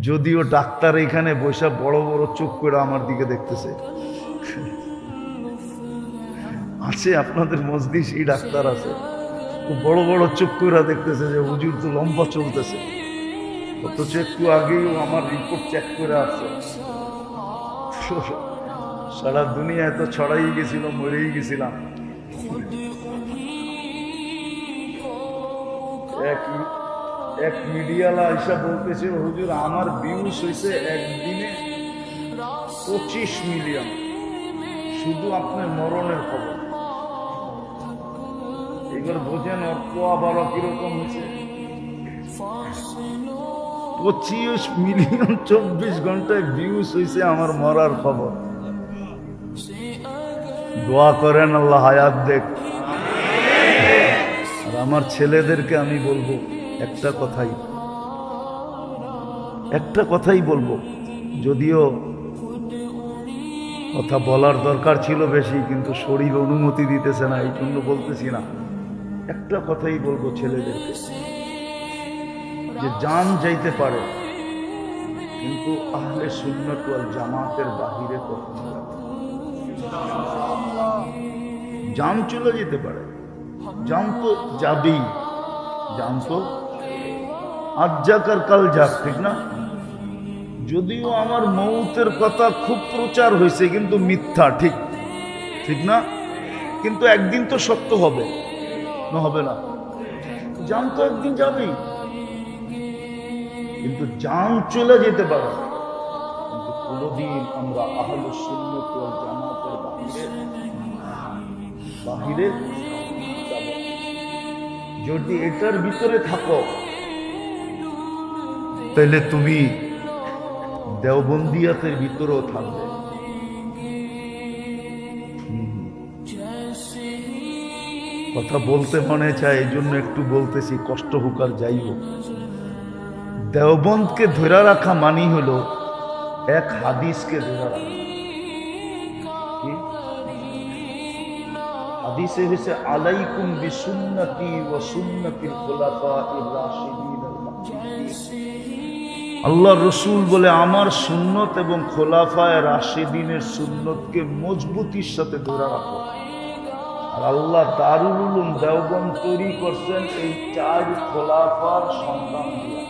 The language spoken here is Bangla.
যদিও ডাক্তার এখানে বসে বড় বড় চোখ করে আমার দিকে দেখতেছে। আছে আপনাদের মসজিদে ডাক্তার আছে, বড় বড় চোখ করে দেখতেছে যে হুজুর তো লম্বা চলতেছে, অথচ একটু আগেই আমার রিপোর্ট চেক করে আসছে। সারা দুনিয়ায় তো ছড়াই গেছিল, মরেই গেছিলাম। এক মিডিয়ালা এসে বলতেছে হুজুর আমার ভিউজ হয়েছে একদিনে 25 মিলিয়ন, শুধু আপনার মরণের খবর। এবার বোঝেন অর্থ আবার কিরকম হয়েছে। 25 মিলিয়ন 24 ঘন্টায় ভিউজ হয়েছে আমার মরার খবর। দোয়া করেন আল্লাহ হায়াত দেখ। আর আমার ছেলেদেরকে আমি বলবো একটা কথাই বলবো, যদিও কথা বলার দরকার ছিল বেশি, কিন্তু শরীর অনুমতি দিতেছে না, এই জন্য বলতেছি না। একটা কথাই বলবো ছেলেদেরকে, যে জান যাইতে পারে কিন্তু আহলে সুন্নাত ওয়াল জামাতের বাহিরে কখনো জান চলে যেতে পারে, জান তো যাবেই, জান তো আজ যাক আর কাল যাক, ঠিক না? যদিও আমার মৌতের কথা খুব প্রচার হয়েছে কিন্তু মিথ্যা, ঠিক না? কিন্তু একদিন তো সত্য হবে, না হবে না? জান তো একদিন যাবেই, কিন্তু জান চলে যেতে পারে, কিন্তু কোনদিন আমরা আহলে সুন্নাত ওয়াল জামাতের বাহিরে যাব। যদি এটার ভিতরে থাকো তাহলে তুমি দেওবন্দিয়াতের ভিতরেও থাকবে। কথা বলতে মনে চায়, এই জন্য একটু বলতেছি, কষ্ট হোক আর যাই হোক। দেওবন্দকে ধরে রাখা মানি হলো এক হাদিসকে ধরে রাখা। হাদিসে হয়েছে আলাইকুম বিসুন্নতি ওয়া সুন্নাতিল খুলাফায়ে রাশিদিন আল মাহদিয়িন। আল্লাহর রাসূল বলে আমার সুন্নত এবং খোলাফায়ে রাশিদিনের সুন্নতকে মজবুতির সাথে ধরে রাখো। আর আল্লাহ দারুল উলুম দেওবন্দ তৈরি করছেন এই 4 খোলাফার সন্তান দিয়ে।